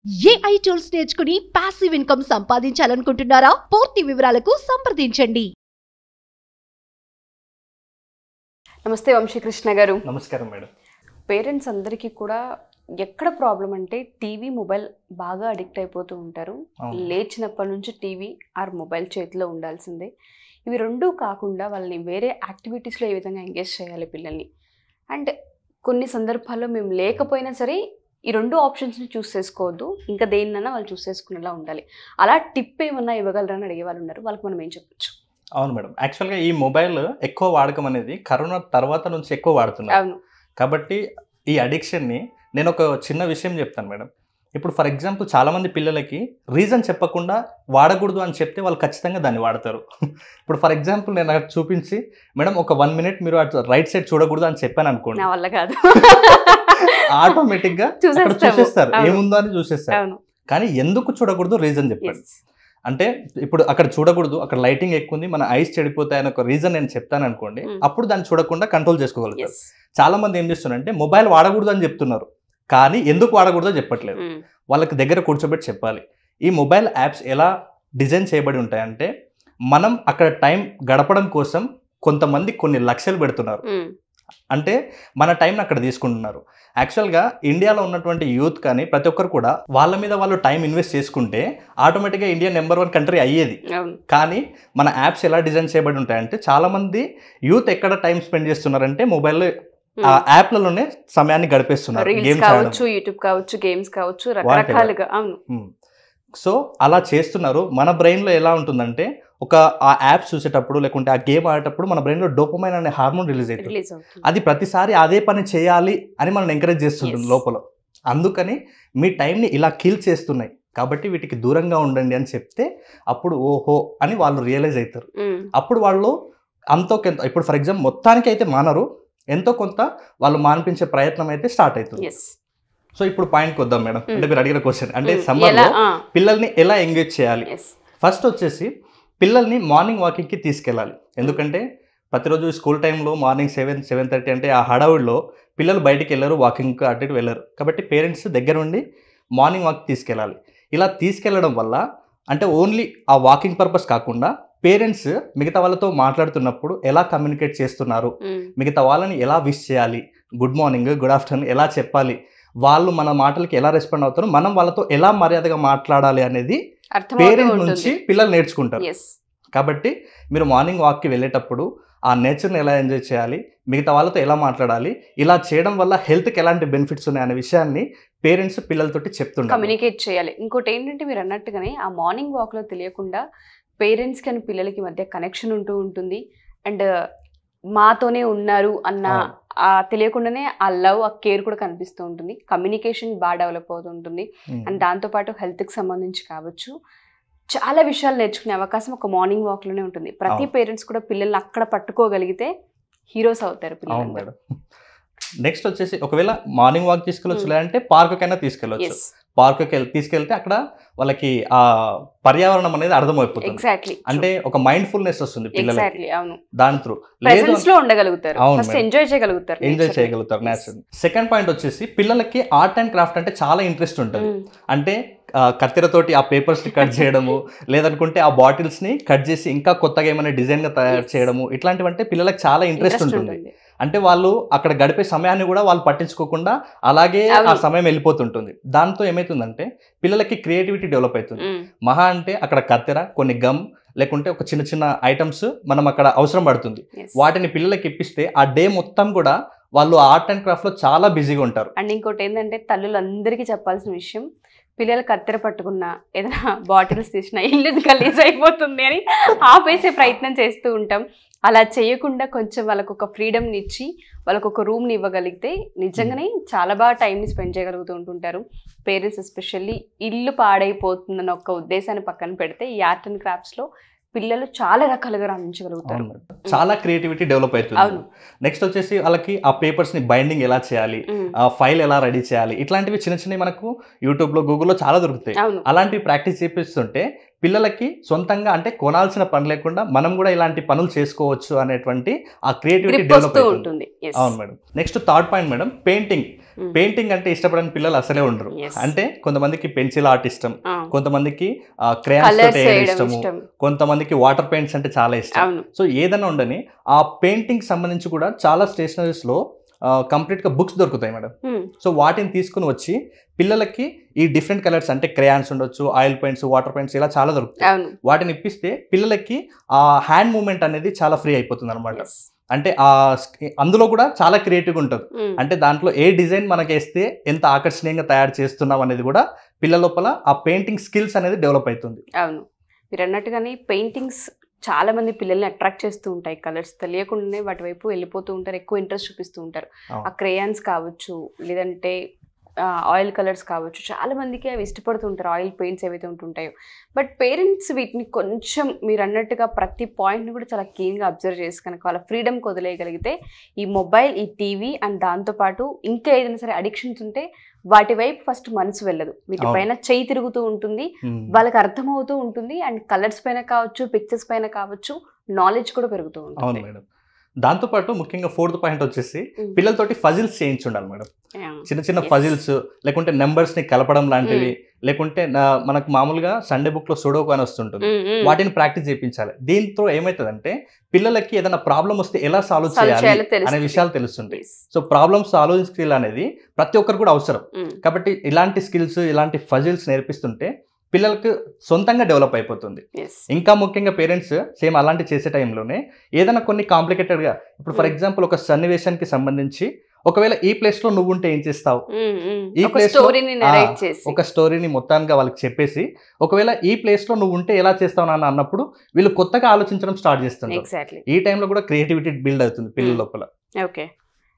AI tools నేర్చుకుని passive income సంపాదించాలనుకుంటున్నారా? పూర్తి వివరాలకు సంప్రదించండి. నమస్తే వంశీకృష్ణ గారు. నమస్కారం మేడం. పేరెంట్స్ అందరికీ కూడా ఎక్కడ ప్రాబ్లం అంటే టీవీ మొబైల్ బాగా అడిక్ట్ అయిపోతూ ఉంటారు. లేచినప్పటి నుంచి టీవీ ఆర్ మొబైల్ చేతిలో ఉండాల్సిందే. ఇవి రెండూ కాకుండా వాళ్ళని వేరే యాక్టివిటీస్లో ఏ విధంగా ఎంగేజ్ చేయాలి పిల్లల్ని. అండ్ కొన్ని సందర్భాల్లో మేము లేకపోయినా సరే ఈ రెండు ఆప్షన్స్ని చూస్ చేసుకోవద్దు, ఇంకా దేన్నైనా వాళ్ళు చూస్ చేసుకునేలా ఉండాలి. అలా టిప్ ఏమన్నా ఇవ్వగలరని అడిగే వాళ్ళు ఉన్నారు, వాళ్ళకి మనం ఏం చెప్పచ్చు? అవును మేడం, యాక్చువల్గా ఈ మొబైల్ ఎక్కువ వాడకం అనేది కరోనా తర్వాత నుంచి ఎక్కువ వాడుతున్నారు. అవును. కాబట్టి ఈ అడిక్షన్ని నేను ఒక చిన్న విషయం చెప్తాను మేడం. ఇప్పుడు ఫర్ ఎగ్జాంపుల్ చాలామంది పిల్లలకి రీజన్ చెప్పకుండా వాడకూడదు అని చెప్తే వాళ్ళు ఖచ్చితంగా దాన్ని వాడతారు. ఇప్పుడు ఫర్ ఎగ్జాంపుల్ నేను అక్కడ చూపించి మేడం ఒక 1 minute మీరు అటు రైట్ సైడ్ చూడకూడదు అని చెప్పాను అనుకోండి, నా వల్ల కాదు, ఆటోమేటిక్గా చూసేస్తారు, ఏముందో అని చూసేస్తారు. కానీ ఎందుకు చూడకూడదు రీజన్ చెప్పండి. అంటే ఇప్పుడు అక్కడ చూడకూడదు, అక్కడ లైటింగ్ ఎక్కువ ఉంది, మన ఐస్ చెడిపోతాయని ఒక రీజన్ నేను చెప్తాను అనుకోండి, అప్పుడు దాన్ని చూడకుండా కంట్రోల్ చేసుకోగలుగుతారు. చాలా మంది ఏం చేస్తున్నారంటే మొబైల్ వాడకూడదు అని చెప్తున్నారు, కానీ ఎందుకు వాడకూడదో చెప్పట్లేదు. వాళ్ళకి దగ్గర కూర్చోబెట్టి చెప్పాలి. ఈ మొబైల్ యాప్స్ ఎలా డిజైన్ చేయబడి ఉంటాయంటే మనం అక్కడ టైం గడపడం కోసం కొంతమంది కొన్ని లక్షలు పెడుతున్నారు, అంటే మన టైంని అక్కడ తీసుకుంటున్నారు. యాక్చువల్గా ఇండియాలో ఉన్నటువంటి యూత్ కానీ ప్రతి ఒక్కరు కూడా వాళ్ళ మీద వాళ్ళు టైం ఇన్వెస్ట్ చేసుకుంటే ఆటోమేటిక్గా ఇండియా నెంబర్ 1 కంట్రీ అయ్యేది. కానీ మన యాప్స్ ఎలా డిజైన్ చేయబడి ఉంటాయంటే చాలామంది యూత్ ఎక్కడ టైం స్పెండ్ చేస్తున్నారంటే మొబైల్లో ఆ యాప్లలోనే సమయాన్ని గడిపేస్తున్నారు. గేమ్స్ కావచ్చు, యూట్యూబ్ కావచ్చు, గేమ్స్ కావచ్చు, రకరకాలుగా. సో అలా చేస్తున్నారు. మన బ్రెయిన్లో ఎలా ఉంటుందంటే ఆ యాప్స్ చూసేటప్పుడు లేకుంటే ఆ గేమ్ ఆడేటప్పుడు మన బ్రెయిన్లో డోపమైన్ అనే హార్మోన్ రిలీజ్ అవుతుంది. అది ప్రతిసారి అదే పని చేయాలి అని మనం ఎంకరేజ్ చేస్తుంటుంది లోపల. అందుకని మీ టైంని ఇలా కిల్ చేస్తున్నాయి కాబట్టి వీటికి దూరంగా ఉండండి అని చెప్తే అప్పుడు ఓహో అని వాళ్ళు రియలైజ్ అవుతారు. అప్పుడు వాళ్ళు కొంత ఇప్పుడు ఫర్ ఎగ్జాంపుల్ మొత్తానికి అయితే మానరు, ఎంతో కొంత వాళ్ళు మాన్పించే ప్రయత్నం అయితే స్టార్ట్ అవుతుంది. సో ఇప్పుడు పాయింట్కి వద్దాం మేడం. అంటే మీరు అడిగిన క్వశ్చన్ అంటే సమ్మర్లో పిల్లల్ని ఎలా ఎంగేజ్ చేయాలి. ఫస్ట్ వచ్చేసి పిల్లల్ని మార్నింగ్ వాకింగ్కి తీసుకెళ్ళాలి. ఎందుకంటే ప్రతిరోజు స్కూల్ టైంలో మార్నింగ్ 7-7:30 అంటే ఆ హడావుడిలో పిల్లలు బయటికి వెళ్ళరు, వాకింగ్కి అటు ఇటు వెళ్ళరు. కాబట్టి పేరెంట్స్ దగ్గర ఉండి మార్నింగ్ వాక్ తీసుకెళ్ళాలి. ఇలా తీసుకెళ్ళడం వల్ల అంటే ఓన్లీ ఆ వాకింగ్ పర్పస్ కాకుండా పేరెంట్స్ మిగతా వాళ్ళతో మాట్లాడుతున్నప్పుడు ఎలా కమ్యూనికేట్ చేస్తున్నారు, మిగతా వాళ్ళని ఎలా విష్ చేయాలి, గుడ్ మార్నింగ్, గుడ్ ఆఫ్టర్నూన్ ఎలా చెప్పాలి, వాళ్ళు మన మాటలకి ఎలా రెస్పాండ్ అవుతారు, మనం వాళ్ళతో ఎలా మర్యాదగా మాట్లాడాలి అనేది పేరెంట్స్ నుంచి పిల్లలు నేర్చుకుంటారు. కాబట్టి మీరు మార్నింగ్ వాక్కి వెళ్ళేటప్పుడు ఆ నేచర్ని ఎలా ఎంజాయ్ చేయాలి, మిగతా వాళ్ళతో ఎలా మాట్లాడాలి, ఇలా చేయడం వల్ల హెల్త్కి ఎలాంటి బెనిఫిట్స్ ఉన్నాయనే విషయాన్ని పేరెంట్స్ పిల్లలతోటి చెప్తుంటారు, కమ్యూనికేట్ చేయాలి. ఇంకోటి ఏంటంటే మీరు అన్నట్టుగానే ఆ మార్నింగ్ వాక్లో తెలియకుండా పేరెంట్స్ కానీ పిల్లలకి మధ్య కనెక్షన్ ఉంటూ ఉంటుంది. అండ్ మాతోనే ఉన్నారు అన్న తెలియకుండానే ఆ లవ్, ఆ కేర్ కూడా కనిపిస్తూ ఉంటుంది. కమ్యూనికేషన్ బాగా డెవలప్ అవుతూ ఉంటుంది. అండ్ దాంతోపాటు హెల్త్కి సంబంధించి కావచ్చు చాలా విషయాలు నేర్చుకునే అవకాశం ఒక మార్నింగ్ వాక్లోనే ఉంటుంది. ప్రతి పేరెంట్స్ కూడా పిల్లల్ని అక్కడ పట్టుకోగలిగితే హీరోస్ అవుతారు పిల్లలు. నెక్స్ట్ వచ్చేసి ఒకవేళ మార్నింగ్ వాక్ తీసుకెళ్ళొచ్చు, లేదంటే పార్కుకైనా తీసుకెళ్ళొచ్చు. పార్కుకి తీసుకెళ్తే అక్కడ వాళ్ళకి ఆ పర్యావరణం అనేది అర్థమైపోతుంది. అంటే ఒక మైండ్ఫుల్నెస్ వస్తుంది పిల్లలకి, దాని త్రూ ఎంజాయ్ చేయగలుగుతారు నేచురల్. సెకండ్ పాయింట్ వచ్చేసి పిల్లలకి ఆర్ట్ అండ్ క్రాఫ్ట్ అంటే చాలా ఇంట్రెస్ట్ ఉంటుంది. అంటే కత్తెరతోటి ఆ పేపర్స్ ని కట్ చేయడము, లేదనుకుంటే ఆ బాటిల్స్ ని కట్ చేసి ఇంకా కొత్తగా ఏమైనా డిజైన్ గా తయారు చేయడము, ఇట్లాంటివంటే పిల్లలకి చాలా ఇంట్రెస్ట్ ఉంటుంది. అంటే వాళ్ళు అక్కడ గడిపే సమయాన్ని కూడా వాళ్ళు పట్టించుకోకుండా అలాగే ఆ సమయం వెళ్ళిపోతుంటుంది. దాంతో ఏమైతుందంటే పిల్లలకి క్రియేటివిటీ డెవలప్ అవుతుంది. మహా అంటే అక్కడ కత్తెర, కొన్ని గమ్, లేకుంటే ఒక చిన్న చిన్న ఐటమ్స్ మనం అక్కడ అవసరం పడుతుంది. వాటిని పిల్లలకి ఇప్పిస్తే ఆ డే మొత్తం కూడా వాళ్ళు ఆర్ట్ అండ్ క్రాఫ్ట్ లో చాలా బిజీగా ఉంటారు. అండ్ ఇంకోటి ఏంటంటే తల్లులు అందరికీ చెప్పాల్సిన విషయం, పిల్లలు కత్తెర పట్టుకున్నా ఏదైనా బాటిల్స్ తీసినా ఇల్లు గలీజ్ అయిపోతుంది అని ఆపేసే ప్రయత్నం చేస్తూ ఉంటాం. అలా చేయకుండా కొంచెం వాళ్ళకు ఒక ఫ్రీడమ్ని ఇచ్చి వాళ్ళకు ఒక రూమ్ని ఇవ్వగలిగితే నిజంగానే చాలా బాగా టైంని స్పెండ్ చేయగలుగుతూ ఉంటుంటారు పేరెంట్స్. ఎస్పెషల్లీ ఇల్లు పాడైపోతుందన్న ఒక ఉద్దేశాన్ని పక్కన పెడితే ఈ ఆర్ట్ అండ్ క్రాఫ్ట్స్లో పిల్లలు చాలా రకాలుగా రాణించగలుగుతారు, చాలా క్రియేటివిటీ డెవలప్ అవుతుంది. నెక్స్ట్ వచ్చేసి వాళ్ళకి ఆ పేపర్స్ ని బైండింగ్ ఎలా చేయాలి, ఆ ఫైల్ ఎలా రెడీ చేయాలి, ఇట్లాంటివి చిన్న చిన్నవి మనకు యూట్యూబ్ లో, గూగుల్లో చాలా దొరుకుతాయి. అలాంటివి ప్రాక్టీస్ చేపిస్తుంటే పిల్లలకి సొంతంగా అంటే కొనాల్సిన పని లేకుండా మనం కూడా ఇలాంటి పనులు చేసుకోవచ్చు అనేటువంటి ఆ క్రియేటివిటీ డెవలప్ అవుతుంది. అవును madam. Next third point madam, painting. Painting అంటే ఇష్టపడని పిల్లలు అసలే ఉండరు. అంటే కొంతమందికి పెన్సిల్ ఆర్ట్ ఇష్టం, కొంతమందికి క్రేయాన్స్ తోటి ఇష్టము, కొంతమందికి వాటర్ పెయింట్స్ అంటే చాలా ఇష్టం. సో ఏదైనా ఉండని ఆ పెయింటింగ్ సంబంధించి కూడా చాలా స్టేషనరీస్ లో కంప్లీట్ గా బుక్స్ దొరుకుతాయి మేడం. సో వాటిని తీసుకుని వచ్చి పిల్లలకి ఈ డిఫరెంట్ కలర్స్ అంటే క్రేయాన్స్ ఉండొచ్చు, ఆయిల్ పెయింట్స్, వాటర్ పెయింట్స్ ఇలా చాలా దొరుకుతాయి. వాటిని ఇప్పిస్తే పిల్లలకి ఆ హ్యాండ్ మూవ్మెంట్ అనేది చాలా ఫ్రీ అయిపోతుంది అనమాట. అంటే అందులో కూడా చాలా క్రియేటివ్గా ఉంటుంది. అంటే దాంట్లో ఏ డిజైన్ మనకి వేస్తే ఎంత ఆకర్షణీయంగా తయారు చేస్తున్నాం అనేది కూడా పిల్లల లోపల ఆ పెయింటింగ్ స్కిల్స్ అనేది డెవలప్ అవుతుంది. అవును, మీరు అన్నట్టుగానే పెయింటింగ్స్ చాలా మంది పిల్లల్ని అట్రాక్ట్ చేస్తూ ఉంటాయి. కలర్స్ తెలియకుండానే వాటి వైపు వెళ్ళిపోతూ ఉంటారు, ఎక్కువ ఇంట్రెస్ట్ చూపిస్తూ ఉంటారు. ఆ క్రేయాన్స్ కావచ్చు, లేదంటే ఆయిల్ కలర్స్ కావచ్చు, చాలా మందికి అవి ఇష్టపడుతుంటారు, ఆయిల్ పెయింట్స్ ఏవైతే ఉంటుంటాయో. బట్ పేరెంట్స్ వీటిని కొంచెం మీరు అన్నట్టుగా ప్రతి పాయింట్ని కూడా చాలా క్లీన్గా అబ్జర్వ్ చేసి కనుక వాళ్ళ ఫ్రీడమ్కి వదిలేయగలిగితే ఈ మొబైల్, ఈ టీవీ అండ్ దాంతోపాటు ఇంకా ఏదైనా సరే అడిక్షన్స్ ఉంటే వాటి వైపు ఫస్ట్ మనసు వెళ్ళదు, వీటిపైన చేయి తిరుగుతూ ఉంటుంది, వాళ్ళకి అర్థమవుతూ ఉంటుంది. అండ్ కలర్స్ పైన కావచ్చు, పిక్చర్స్ పైన కావచ్చు, నాలెడ్జ్ కూడా పెరుగుతూ ఉంటుంది. దాంతోపాటు ముఖ్యంగా 4th పాయింట్ వచ్చేసి పిల్లలతోటి ఫజిల్స్ చేయించుండాలి మేడం. చిన్న చిన్న ఫజిల్స్ లేకుంటే నెంబర్స్ ని కలపడం లాంటివి, లేకుంటే మనకు మామూలుగా సండే బుక్ లో సుడోకు అని వస్తుంటుంది, వాటిని ప్రాక్టీస్ చేయించాలి. దీంతో ఏమవుతుందంటే పిల్లలకి ఏదైనా ప్రాబ్లం వస్తే ఎలా సాల్వ్ చేయాలి అనే విషయాలు తెలుస్తుంటాయి. సో ప్రాబ్లమ్ సాల్వింగ్ స్కిల్ అనేది ప్రతి ఒక్కరు కూడా అవసరం. కాబట్టి ఇలాంటి స్కిల్స్, ఇలాంటి ఫజిల్స్ నేర్పిస్తుంటే పిల్లలకు సొంతంగా డెవలప్ అయిపోతుంది. ఇంకా ముఖ్యంగా పేరెంట్స్ సేమ్ అలాంటి చేసే టైంలోనే ఏదైనా కొన్ని కాంప్లికేటెడ్గా, ఇప్పుడు ఫర్ ఎగ్జాంపుల్ ఒక సన్నివేశానికి సంబంధించి ఒకవేళ ఈ ప్లేస్ లో నువ్వు ఉంటే ఏం చేస్తావు, ఈ ప్లేస్ లో ఒక స్టోరీని మొత్తానికి వాళ్ళకి చెప్పేసి ఒకవేళ ఈ ప్లేస్ లో నువ్వు ఉంటే ఎలా చేస్తావు నాన్న అన్నప్పుడు వీళ్ళు కొత్తగా ఆలోచించడం స్టార్ట్ చేస్తున్నారు. ఈ టైంలో కూడా క్రియేటివిటీ బిల్డ్ అవుతుంది పిల్లల లోపల. ఓకే,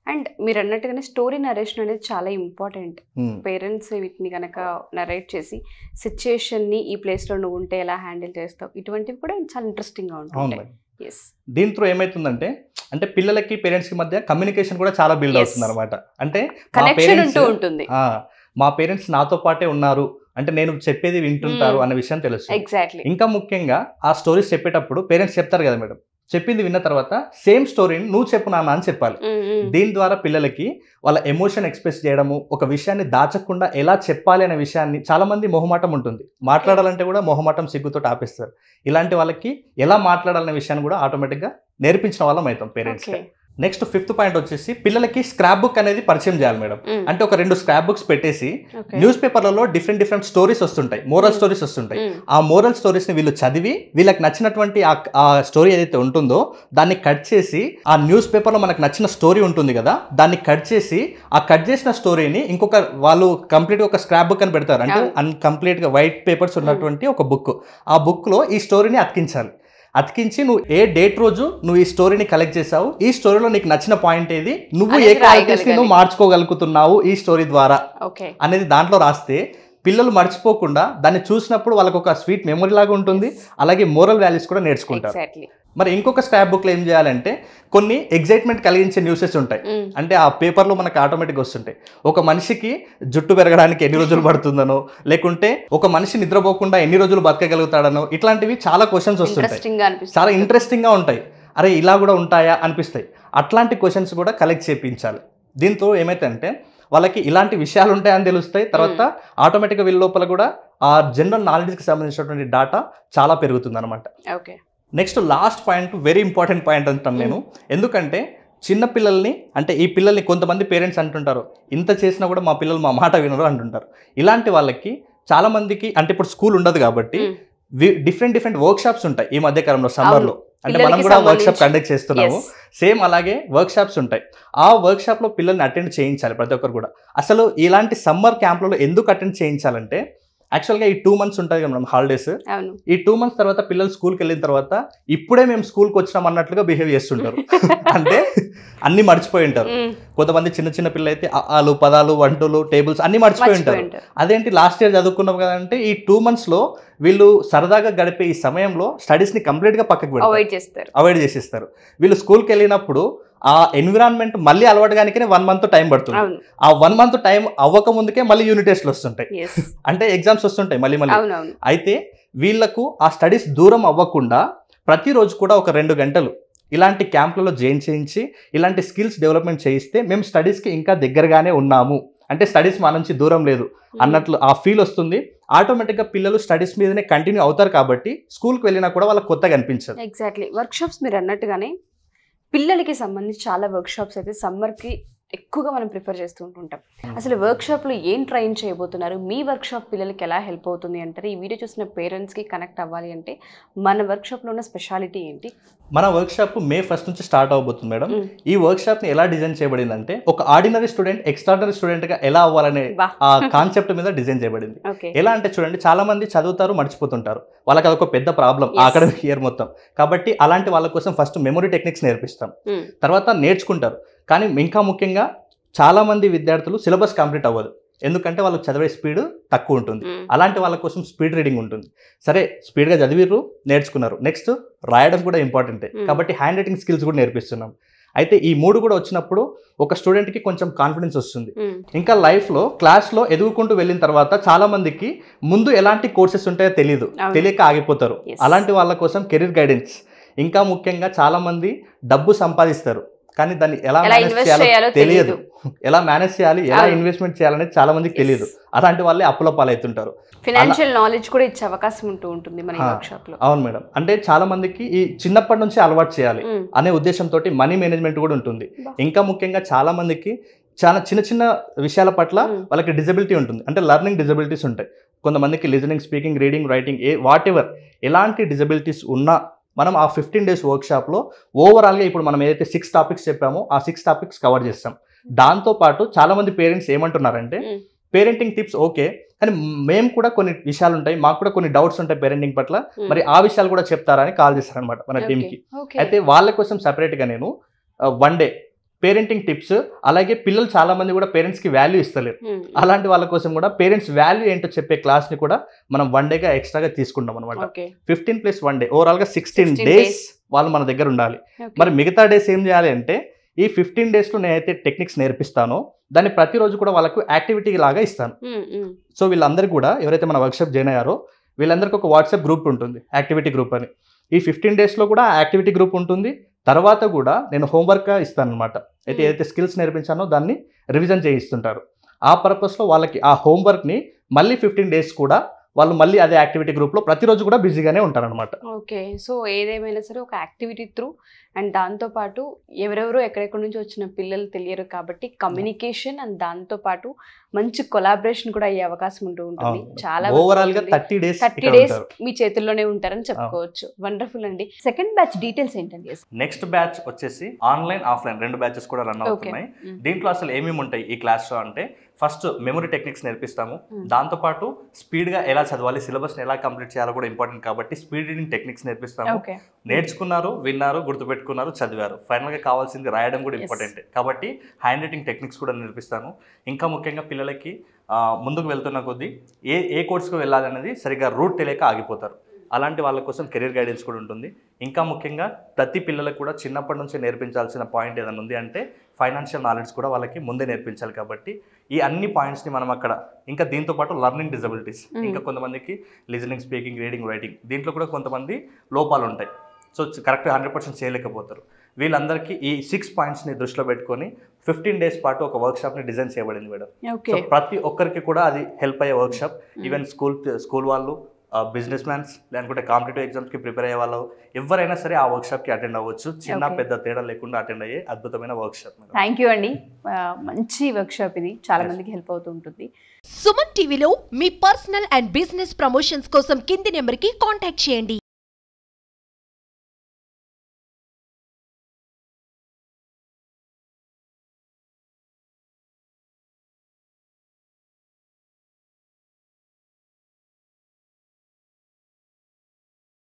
అండ్ మీరు అన్నట్టుగానే స్టోరీ నరేషన్ అనేది చాలా ఇంపార్టెంట్. పేరెంట్స్ వీటిని కనుక నరేట్ చేసి సిచ్యుయేషన్ని ఈ ప్లేస్లో నువ్వు ఉంటే ఎలా హ్యాండిల్ చేస్తావు, ఇటువంటివి కూడా చాలా ఇంట్రెస్టింగ్గా ఉంటుంది. దీంతో ఏమైతుందంటే అంటే పిల్లలకి పేరెంట్స్ కి మధ్య కమ్యూనికేషన్ కూడా చాలా బిల్డ్ అవుతుంది అనమాట. అంటే మా పేరెంట్స్ నాతో పాటే ఉన్నారు అంటే నేను చెప్పేది వింటుంటారు అనే విషయం తెలుస్తుంది. ఇంకా ముఖ్యంగా ఆ స్టోరీస్ చెప్పేటప్పుడు పేరెంట్స్ చెప్తారు కదా మేడం, చెప్పింది విన్న తర్వాత సేమ్ స్టోరీని నువ్వు చెప్పు నాన్న అని చెప్పాలి. దీని ద్వారా పిల్లలకి వాళ్ళ ఎమోషన్ ఎక్స్ప్రెస్ చేయడము, ఒక విషయాన్ని దాచకుండా ఎలా చెప్పాలి అనే విషయాన్ని, చాలా మంది మొహమాటం ఉంటుంది, మాట్లాడాలంటే కూడా మొహమాటం సిగ్గుతో ఆపేస్తారు. ఇలాంటి వాళ్ళకి ఎలా మాట్లాడాలనే విషయాన్ని కూడా ఆటోమేటిక్గా నేర్పించిన వాళ్ళం అవుతాం పేరెంట్స్. నెక్స్ట్ 5th పాయింట్ వచ్చేసి పిల్లలకి స్క్రాప్ బుక్ అనేది పరిచయం చేయాలి మేడం. అంటే ఒక 2 స్క్రాప్ బుక్స్ పెట్టేసి న్యూస్ పేపర్లలో డిఫరెంట్ స్టోరీస్ వస్తుంటాయి, మోరల్ స్టోరీస్ వస్తుంటాయి. ఆ మోరల్ స్టోరీస్ ని వీళ్ళు చదివి వీళ్ళకి నచ్చినటువంటి ఆ స్టోరీ ఏదైతే ఉంటుందో దాన్ని కట్ చేసి, ఆ న్యూస్ పేపర్ లో మనకు నచ్చిన స్టోరీ ఉంటుంది కదా దాన్ని కట్ చేసి, ఆ కట్ చేసిన స్టోరీని ఇంకొక వాళ్ళు కంప్లీట్ ఒక స్క్రాప్ బుక్ అని పెడతారు. అంటే అన్కంప్లీట్ గా వైట్ పేపర్స్ ఉన్నటువంటి ఒక బుక్, ఆ బుక్ లో ఈ స్టోరీని అతికించాలి. అతికించి నువ్వు ఏ డేట్ రోజు నువ్వు ఈ స్టోరీని కలెక్ట్ చేసావు, ఈ స్టోరీలో నీకు నచ్చిన పాయింట్ ఏది, నువ్వు ఏ క్వాలిటీస్ ని నువ్వు మార్చుకోగలుగుతున్నావు ఈ స్టోరీ ద్వారా అనేది దాంట్లో రాస్తే పిల్లలు మర్చిపోకుండా దాన్ని చూసినప్పుడు వాళ్ళకి ఒక స్వీట్ మెమరీ లాగా ఉంటుంది, అలాగే మోరల్ వాల్యూస్ కూడా నేర్చుకుంటారు. మరి ఇంకొక స్క్రాప్ బుక్ లో ఏం చేయాలంటే కొన్ని ఎగ్జైట్మెంట్ కలిగించే న్యూసెస్ ఉంటాయి. అంటే ఆ పేపర్లో మనకు ఆటోమేటిక్గా వస్తుంటాయి. ఒక మనిషికి జుట్టు పెరగడానికి ఎన్ని రోజులు పడుతుందనో, లేకుంటే ఒక మనిషి నిద్రపోకుండా ఎన్ని రోజులు బతకగలుగుతాడనో, ఇట్లాంటివి చాలా క్వశ్చన్స్ వస్తుంటాయి, చాలా ఇంట్రెస్టింగ్గా ఉంటాయి. అరే ఇలా కూడా ఉంటాయా అనిపిస్తాయి. అట్లాంటి క్వశ్చన్స్ కూడా కలెక్ట్ చేయించాలి. దీంతో ఏమైతే వాళ్ళకి ఇలాంటి విషయాలు ఉంటాయని తెలుస్తాయి. తర్వాత ఆటోమేటిక్గా వీళ్ళ లోపల కూడా ఆ జనరల్ నాలెడ్జ్కి సంబంధించినటువంటి డాటా చాలా పెరుగుతుంది అనమాట. Next last point very important point అంటాను నేను. ఎందుకంటే చిన్న పిల్లల్ని, అంటే ఈ పిల్లల్ని కొంతమంది పేరెంట్స్ అంటుంటారు ఇంత చేసినా కూడా మా పిల్లలు మా మాట వినరు అంటుంటారు. ఇలాంటి వాళ్ళకి చాలా మందికి అంటే ఇప్పుడు స్కూల్ ఉండదు కాబట్టి డిఫరెంట్ వర్క్ షాప్స్ ఉంటాయి ఈ మధ్య కాలంలో సమ్మర్లో. అంటే మనం కూడా వర్క్ షాప్ కండక్ట్ చేస్తున్నాము, సేమ్ అలాగే వర్క్ షాప్స్ ఉంటాయి. ఆ వర్క్ షాప్ లో పిల్లల్ని అటెండ్ చేయించాలి ప్రతి ఒక్కరు కూడా. అసలు ఇలాంటి సమ్మర్ క్యాంప్లలో ఎందుకు అటెండ్ చేయించాలంటే యాక్చువల్గా ఈ 2 months ఉంటుంది కదా మనం హాలిడేస్, ఈ 2 months తర్వాత పిల్లలు స్కూల్కి వెళ్ళిన తర్వాత ఇప్పుడే మేము స్కూల్కి వచ్చినాం అన్నట్లుగా బిహేవ్ చేస్తుంటారు. అంటే అన్ని మర్చిపోయి ఉంటారు. కొంతమంది చిన్న పిల్లలు అయితే ఆలు, పదాలు, వంటలు, టేబుల్స్ అన్ని మర్చిపోయి ఉంటారు. అదేంటి లాస్ట్ ఇయర్ చదువుకున్నాం కదంటే ఈ 2 months లో వీళ్ళు సరదాగా గడిపే ఈ సమయంలో స్టడీస్ ని కంప్లీట్ గా పక్కకు పెడతారు, అవాయిడ్ చేసేస్తారు. వీళ్ళు స్కూల్కి వెళ్ళినప్పుడు ఆ ఎన్విరాన్మెంట్ మళ్ళీ అలవాటుగానికే 1 month టైం పడుతుంది. ఆ 1 month టైం అవ్వక ముందుకే మళ్ళీ యూనిట్ టెస్ట్లు వస్తుంటాయి, అంటే ఎగ్జామ్స్ వస్తుంటాయి మళ్ళీ. అయితే వీళ్లకు ఆ స్టడీస్ దూరం అవ్వకుండా ప్రతిరోజు కూడా ఒక 2 గంటలు ఇలాంటి క్యాంపులలో జాయిన్ చేయించి ఇలాంటి స్కిల్స్ డెవలప్మెంట్ చేయిస్తే మేము స్టడీస్కి ఇంకా దగ్గరగానే ఉన్నాము, అంటే స్టడీస్ మా నుంచి దూరం లేదు అన్నట్లు ఆ ఫీల్ వస్తుంది. ఆటోమేటిక్గా పిల్లలు స్టడీస్ మీదనే కంటిన్యూ అవుతారు కాబట్టి స్కూల్కి వెళ్ళినా కూడా వాళ్ళకి కొత్తగా అనిపించదు. ఎగ్జాక్ట్లీ. వర్క్షాప్స్ మీరు అన్నట్టుగానే పిల్లలకి సంబంధించి చాలా వర్క్షాప్స్ అయితే సమ్మర్కి ఎక్కువగా మనం ప్రిఫర్ చేస్తూ ఉంటుంటాం. అసలు వర్క్షాప్లో ఏం ట్రైన్ చేయబోతున్నారు, మీ వర్క్షాప్ పిల్లలకి ఎలా హెల్ప్ అవుతుంది అంటారు? ఈ వీడియో చూసిన పేరెంట్స్కి కనెక్ట్ అవ్వాలి అంటే మన వర్క్షాప్లో ఉన్న స్పెషాలిటీ ఏంటి? మన వర్క్షాప్ May 1 నుంచి స్టార్ట్ అవబోతుంది మేడం. ఈ వర్క్షాప్ని ఎలా డిజైన్ చేయబడిందంటే ఒక ఆర్డినరీ స్టూడెంట్ ఎక్స్ట్రాడినరీ స్టూడెంట్గా ఎలా అవ్వాలనే ఆ కాన్సెప్ట్ మీద డిజైన్ చేయబడింది. ఎలా అంటే చూడండి, చాలా మంది చదువుతారు మర్చిపోతుంటారు, వాళ్ళకి అదొక పెద్ద ప్రాబ్లం అకాడమిక్ ఇయర్ మొత్తం. కాబట్టి అలాంటి వాళ్ళ కోసం ఫస్ట్ మెమరీ టెక్నిక్స్ నేర్పిస్తాం, తర్వాత నేర్చుకుంటారు. కానీ ఇంకా ముఖ్యంగా చాలా మంది విద్యార్థులు సిలబస్ కంప్లీట్ అవ్వదు, ఎందుకంటే వాళ్ళకి చదివే స్పీడ్ తక్కువ ఉంటుంది. అలాంటి వాళ్ళ కోసం స్పీడ్ రీడింగ్ ఉంటుంది. సరే స్పీడ్గా చదివిర్రు, నేర్చుకున్నారు, నెక్స్ట్ రాయడం కూడా ఇంపార్టెంటే కాబట్టి హ్యాండ్ రైటింగ్ స్కిల్స్ కూడా నేర్పిస్తున్నాం. అయితే ఈ 3 కూడా వచ్చినప్పుడు ఒక స్టూడెంట్కి కొంచెం కాన్ఫిడెన్స్ వస్తుంది. ఇంకా లైఫ్లో క్లాస్లో ఎదుగుకుంటూ వెళ్ళిన తర్వాత చాలా మందికి ముందు ఎలాంటి కోర్సెస్ ఉంటాయో తెలియక ఆగిపోతారు. అలాంటి వాళ్ళ కోసం కెరీర్ గైడెన్స్, ఇంకా ముఖ్యంగా చాలా మంది డబ్బు సంపాదిస్తారు కానీ దాన్ని ఎలా మేనేజ్ చేయాలో తెలియదు, ఎలా మేనేజ్ చేయాలి, ఎలా ఇన్వెస్ట్మెంట్ చేయాలనేది చాలా మందికి తెలియదు. అలాంటి వాళ్ళే అప్పుల పాలవుతుంటారు. ఫైనాన్షియల్ నాలెడ్జ్ కూడా ఇచ్చే అవకాశం ఉంటుంది మన వర్క్షాప్ లో. అవును మేడం, అంటే చాలా మందికి ఈ చిన్నప్పటి నుంచి అలవాటు చేయాలి అనే ఉద్దేశంతో మనీ మేనేజ్మెంట్ కూడా ఉంటుంది. ఇంకా ముఖ్యంగా చాలా మందికి చాలా చిన్న చిన్న విషయాల పట్ల వాళ్ళకి డిజబిలిటీ ఉంటుంది, అంటే లెర్నింగ్ డిజబిలిటీస్ ఉంటాయి. కొంతమందికి listening, speaking, reading, writing what ever ఎలాంటి డిజబిలిటీస్ ఉన్నా మనం ఆ 15 days వర్క్షాప్లో ఓవరాల్గా ఇప్పుడు మనం ఏదైతే 6 టాపిక్స్ చెప్పామో ఆ 6 టాపిక్స్ కవర్ చేస్తాం. దాంతోపాటు చాలామంది పేరెంట్స్ ఏమంటున్నారంటే పేరెంటింగ్ టిప్స్ ఓకే, కానీ మేము కూడా కొన్ని విషయాలు ఉంటాయి, మాకు కూడా కొన్ని డౌట్స్ ఉంటాయి పేరెంటింగ్ పట్ల, మరి ఆ విషయాలు కూడా చెప్తారా అని కాల్ చేస్తారనమాట మన టీంకి. అయితే వాళ్ళ కోసం సపరేట్గా నేను 1 day పేరెంటింగ్ టిప్స్, అలాగే పిల్లలు చాలా మంది కూడా పేరెంట్స్కి వాల్యూ ఇస్తలేరు, అలాంటి వాళ్ళ కోసం కూడా పేరెంట్స్ వాల్యూ ఏంటో చెప్పే క్లాస్ని కూడా మనం 1 day ఎక్స్ట్రాగా తీసుకుంటాం అనమాట. 15 + 1 day ఓవరాల్గా 16 days వాళ్ళు మన దగ్గర ఉండాలి. మరి మిగతా డేస్ ఏం చేయాలి అంటే ఈ 15 daysలో నేనైతే టెక్నిక్స్ నేర్పిస్తానో దాన్ని ప్రతిరోజు కూడా వాళ్ళకు యాక్టివిటీ లాగా ఇస్తాను. సో వీళ్ళందరూ కూడా ఎవరైతే మన వర్క్షాప్ జాయిన్ అయ్యారో వీళ్ళందరికీ ఒక వాట్సాప్ గ్రూప్ ఉంటుంది, యాక్టివిటీ గ్రూప్ అని. ఈ 15 daysలో కూడా యాక్టివిటీ గ్రూప్ ఉంటుంది. తర్వాత కూడా నేను హోంవర్క్ ఇస్తాను అనమాట. అయితే ఏదైతే స్కిల్స్ నేర్పించానో దాన్ని రివిజన్ చేయిస్తుంటారు. ఆ పర్పస్లో వాళ్ళకి ఆ హోంవర్క్ని మళ్ళీ 15 days కూడా వాళ్ళు మళ్ళీ అదే యాక్టివిటీ గ్రూప్లో ప్రతిరోజు కూడా బిజీగానే ఉంటారనమాట. ఓకే, సో ఏదేమైనా సరే ఒక యాక్టివిటీ త్రూ అండ్ దాంతోపాటు ఎవరెవరో ఎక్కడెక్కడి నుంచి వచ్చిన పిల్లలు తెలియరు కాబట్టి కమ్యూనికేషన్ అండ్ దాంతోపాటు మంచి కొలాబరేషన్ కూడా అయ్యే అవకాశం ఉంటుంది. చాలా ఓవరాల్గా 30 days మీ చేతుల్లోనే ఉంటారని చెప్పుకోవచ్చు. వండర్ఫుల్ అండి. సెకండ్ బ్యాచ్ డీటెయిల్స్ ఏంటండి? నెక్స్ట్ బ్యాచ్ వచ్చేసి ఆన్లైన్, ఆఫ్లైన్ 2 బ్యాచెస్ కూడా రన్ అవుతున్నాయి. దీంట్లో అసలు ఏమేమి ఉంటాయి ఈ క్లాస్లో అంటే ఫస్ట్ మెమరీ టెక్నిక్స్ నేర్పిస్తాము, దాంతోపాటు స్పీడ్గా ఎలా చదవాలి, సిలబస్ని ఎలా కంప్లీట్ చేయాలో కూడా ఇంపార్టెంట్ కాబట్టి స్పీడ్ రీడింగ్ టెక్నిక్స్ నేర్పిస్తాము. నేర్చుకున్నారు, విన్నారు, గుర్తుపెట్టుకున్నారు, చదివారు, ఫైనల్గా కావాల్సింది రాయడం కూడా ఇంపార్టెంట్ కాబట్టి హ్యాండ్ రైటింగ్ టెక్నిక్స్ కూడా నేర్పిస్తాను. ఇంకా ముఖ్యంగా పిల్లలకి ముందుకు వెళ్తున్న కొద్దీ ఏ కోర్సుకు వెళ్ళాలనేది సరిగ్గా రూట్ తెలియక ఆగిపోతారు, అలాంటి వాళ్ళ కోసం కెరీర్ గైడెన్స్ కూడా ఉంటుంది. ఇంకా ముఖ్యంగా ప్రతి పిల్లలకు కూడా చిన్నప్పటి నుంచే నేర్పించాల్సిన పాయింట్ ఏదైనా ఉంది అంటే ఫైనాన్షియల్ నాలెడ్జ్ కూడా వాళ్ళకి ముందే నేర్పించాలి కాబట్టి ఈ అన్ని పాయింట్స్ని మనం అక్కడ, ఇంకా దీంతోపాటు లెర్నింగ్ డిజబిలిటీస్, ఇంకా కొంతమందికి లిజనింగ్, స్పీకింగ్, రీడింగ్, రైటింగ్ దీంట్లో కూడా కొంతమంది లోపాలు ఉంటాయి, సో కరెక్ట్గా 100% చేయలేకపోతారు. వీళ్ళందరికీ ఈ 6 pointsని దృష్టిలో పెట్టుకొని 15 days పాటు ఒక వర్క్షాప్ని డిజైన్ చేయబడింది మేడం. సో ప్రతి ఒక్కరికి కూడా అది హెల్ప్ అయ్యే వర్క్షాప్. ఈవెన్ స్కూల్ వాళ్ళు, బిజినెస్ మ్యాన్స్, లేకుంటే కాంపిటేటివ్ ఎగ్జామ్స్కి ప్రిపేర్ అయ్యే వాళ్ళు ఎవరైనా సరే ఆ వర్క్షాప్కి అటెండ్ అవ్వచ్చు. చిన్న పెద్ద తేడా లేకుండా అటెండ్ అయ్యే అద్భుతమైన వర్క్షాప్. థ్యాంక్ యూ అండి, మంచి వర్క్షాప్ ఇది, చాలా మందికి హెల్ప్ అవుతూ ఉంటుంది. సుమన్ టీవీలో మీ పర్సనల్ అండ్ బిజినెస్ ప్రమోషన్స్ కోసం కింది నెంబర్కి కాంటాక్ట్ చేయండి.